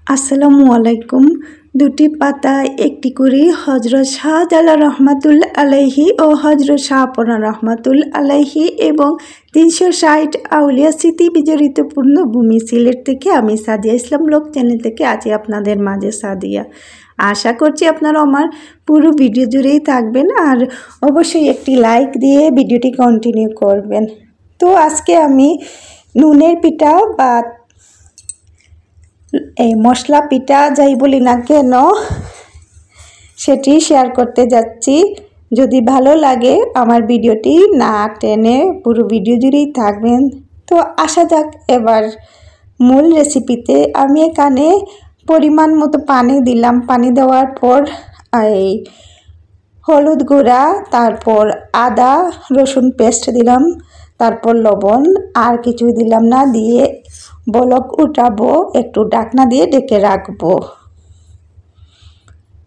আসসালামু আলাইকুম। দুটি পাতায় একটি করে হজরত শাহজালাল রহমাতুল্লাহ আলাইহি ও হজরত শাহপনা রহমাতুল্লাহ আলাইহি এবং 360 আউলিয়া স্মৃতি বিজড়িত পূর্ণভূমি সিলেট থেকে আমি সাদিয়া ইসলাম ব্লগ চ্যানেল থেকে আছি আপনাদের মাঝে সাদিয়া। আশা করছি আপনারা আমার পুরো ভিডিও জুড়েই থাকবেন আর অবশ্যই একটি লাইক দিয়ে ভিডিওটি কন্টিনিউ করবেন। তো আজকে আমি নুনের পিঠা বা এই মশলা পিঠা যাই বলি না কেন সেটি শেয়ার করতে যাচ্ছি। যদি ভালো লাগে আমার ভিডিওটি না টেনে পুরো ভিডিও জুড়েই থাকবেন। তো আসা যাক এবার মূল রেসিপিতে। আমি এখানে পরিমাণ মতো পানি দিলাম। পানি দেওয়ার পর এই হলুদ গুঁড়া, তারপর আদা রসুন পেস্ট দিলাম, তারপর লবণ, আর কিছুই দিলাম না। দিয়ে বলক উঠাবো, একটু ঢাকনা দিয়ে ঢেকে রাখবো।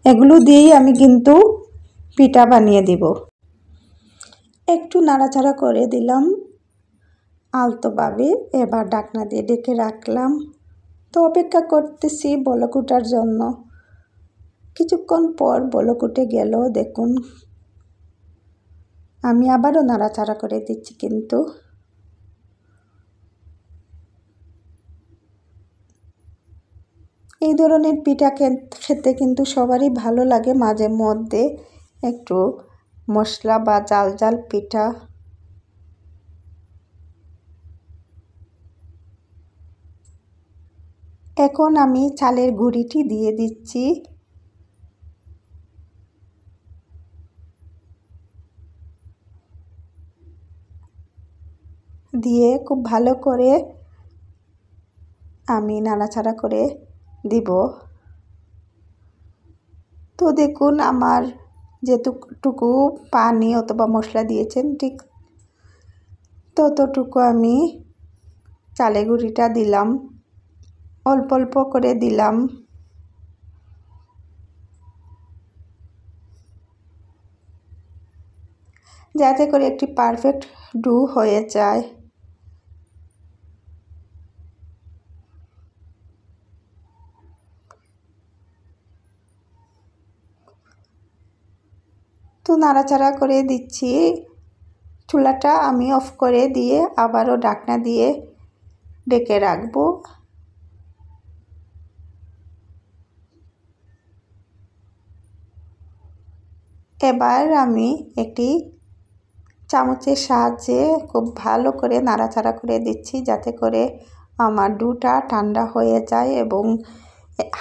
এগুলো দিয়েই আমি কিন্তু পিঠা বানিয়ে দিব। একটু নাড়াচাড়া করে দিলাম আলতোভাবে। এবার ঢাকনা দিয়ে ঢেকে রাখলাম। তো অপেক্ষা করতেছি বলক উঠার জন্য। কিছুক্ষণ পর বলক উঠে গেল। দেখুন আমি আবারও নাড়াচাড়া করে দিচ্ছি। কিন্তু এই ধরনের পিঠা খেতে কিন্তু সবারই ভালো লাগে। মাঝে মধ্যে একটু মশলা বা জাল জাল পিঠা। এখন আমি চালের গুঁড়িটি দিয়ে দিচ্ছি। দিয়ে খুব ভালো করে আমি নাড়াচাড়া করে দিব। তো দেখুন আমার যেটুকু পানি অথবা মশলা দিয়েছেন ঠিক ততটুকু আমি চালের গুঁড়িটা দিলাম। অল্প অল্প করে দিলাম। যাতে করে একটি পারফেক্ট ডো হয়ে যায়। তো নাড়াচাড়া করে দিচ্ছি। চুলাটা আমি অফ করে দিয়ে আবারও ঢাকনা দিয়ে ঢেকে রাখবো। এবার আমি একটি চামচের সাহায্যে খুব ভালো করে নাড়াচাড়া করে দিচ্ছি, যাতে করে আমার ডোটা ঠান্ডা হয়ে যায় এবং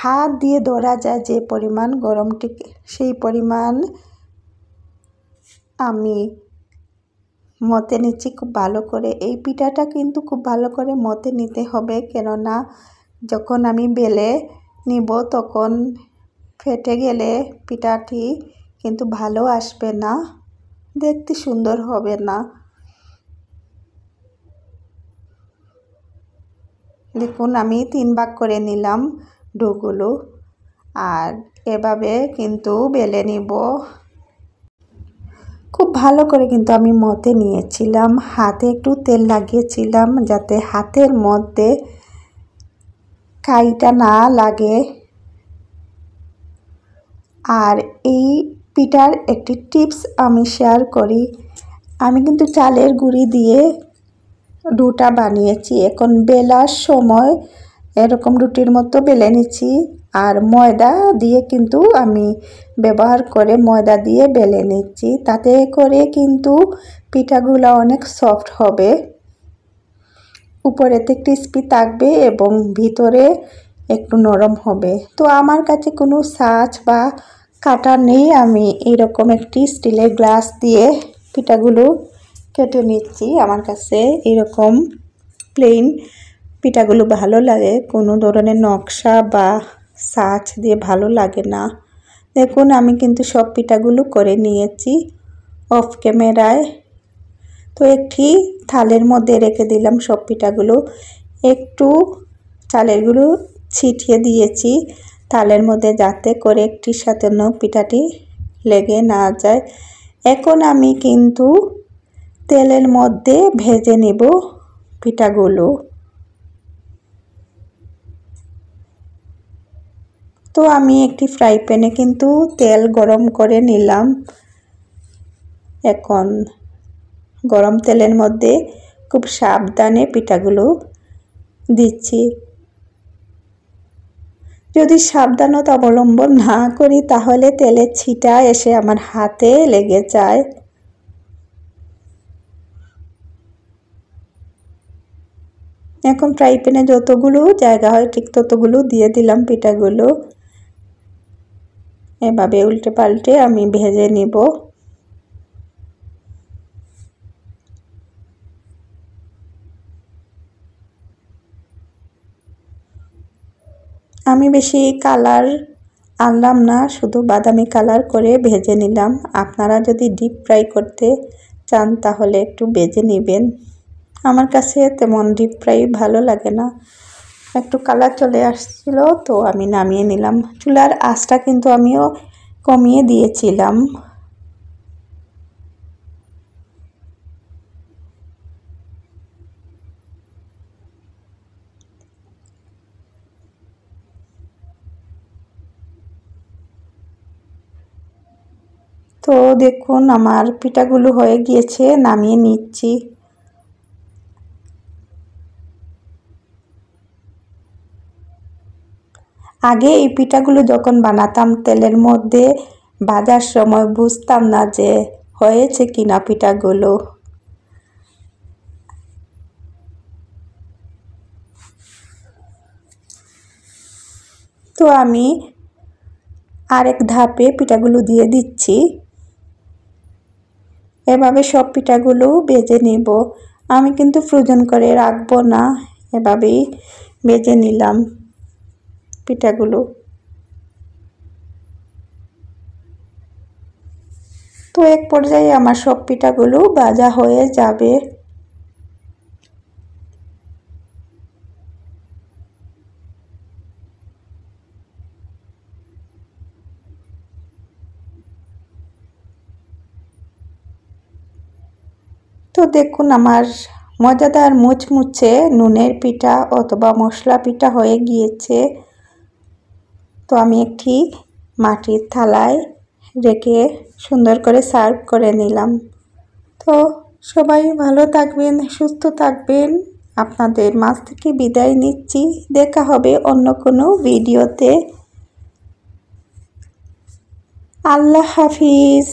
হাত দিয়ে ধরা যায় যে পরিমাণ গরমটি, সেই পরিমাণ আমি মতে নিচ্ছি খুব ভালো করে। এই পিঠাটা কিন্তু খুব ভালো করে মতে নিতে হবে, কেননা যখন আমি বেলে নিব তখন ফেটে গেলে পিঠাটি কিন্তু ভালো আসবে না, দেখতে সুন্দর হবে না। দেখুন আমি 3 ভাগ করে নিলাম ডোগুলো, আর এভাবে কিন্তু বেলে নিব। খুব ভালো করে কিন্তু আমি মতে নিয়েছিলাম। হাতে একটু তেল লাগিয়েছিলাম যাতে হাতের মধ্যে কাইটা না লাগে। আর এই পিঠার একটি টিপস আমি শেয়ার করি। আমি কিন্তু চালের গুঁড়ি দিয়ে ডোটা বানিয়েছি। এখন বেলার সময় এরকম রুটির মতো বেলে নিচ্ছি। আর ময়দা দিয়ে কিন্তু আমি ব্যবহার করে ময়দা দিয়ে বেলে নিচ্ছি। তাতে করে কিন্তু পিঠাগুলো অনেক সফট হবে, উপরেতে ক্রিস্পি থাকবে এবং ভিতরে একটু নরম হবে। তো আমার কাছে কোনো ছাঁচ বা কাটা নেই। আমি এরকম একটি স্টিলের গ্লাস দিয়ে পিঠাগুলো কেটে নিচ্ছি। আমার কাছে এরকম প্লেন পিঠাগুলো ভালো লাগে, কোনো ধরনের নকশা বা ছাঁচ দিয়ে ভালো লাগে না। দেখুন আমি কিন্তু সব পিঠাগুলো করে নিয়েছি অফ ক্যামেরায়। তো একটি থালের মধ্যে রেখে দিলাম সব পিঠাগুলো। একটু চালের গুঁড়ো ছিটিয়ে দিয়েছি থালের মধ্যে, যাতে করে একটির সাথে অন্য পিঠাটি লেগে না যায়। এখন আমি কিন্তু তেলের মধ্যে ভেজে নেব পিঠাগুলো। তো আমি একটি ফ্রাই প্যানে কিন্তু তেল গরম করে নিলাম। এখন গরম তেলের মধ্যে খুব সাবধানে পিঠাগুলো দিচ্ছি। যদি সাবধানতা অবলম্বন না করি তাহলে তেলের ছিটা এসে আমার হাতে লেগে যায়। এখন ফ্রাই প্যানে যতগুলো জায়গা হয় ঠিক ততগুলো দিয়ে দিলাম পিঠাগুলো। এভাবে উল্টে পাল্টে আমি ভেজে নিব। আমি বেশি কালার আনলাম না, শুধু বাদামি কালার করে ভেজে নিলাম। আপনারা যদি ডিপ ফ্রাই করতে চান তাহলে একটু ভেজে নেবেন। আমার কাছে তেমন ডিপ ফ্রাই ভালো লাগে না। একটু কালার চলে আসছিল তো আমি নামিয়ে নিলাম। চুলার আঁচটা কিন্তু আমিও কমিয়ে দিয়েছিলাম। তো দেখুন আমার পিঠাগুলো হয়ে গিয়েছে, নামিয়ে নিচ্ছি। আগে এই পিঠাগুলো যখন বানাতাম তেলের মধ্যে ভাজার সময় বুঝতাম না যে হয়েছে কিনা পিঠাগুলো। তো আমি আরেক ধাপে পিঠাগুলো দিয়ে দিচ্ছি। এভাবে সব পিঠাগুলো ভেজে নিব। আমি কিন্তু ফ্রোজেন করে রাখবো না, এভাবেই ভেজে নিলাম পিঠাগুলো। তো এক পর্যায়ে আমার সব পিঠাগুলো ভাজা হয়ে যাবে। তো দেখুন আমার মজাদার মুচমুচে নুনের পিঠা অথবা মশলা পিঠা হয়ে গিয়েছে। তো আমি একটি মাটির থালায় রেখে সুন্দর করে সার্ভ করে নিলাম। তো সবাই ভালো থাকবেন, সুস্থ থাকবেন। আপনাদের মাঝ থেকে বিদায় নিচ্ছি। দেখা হবে অন্য কোনো ভিডিওতে। আল্লাহ হাফিজ।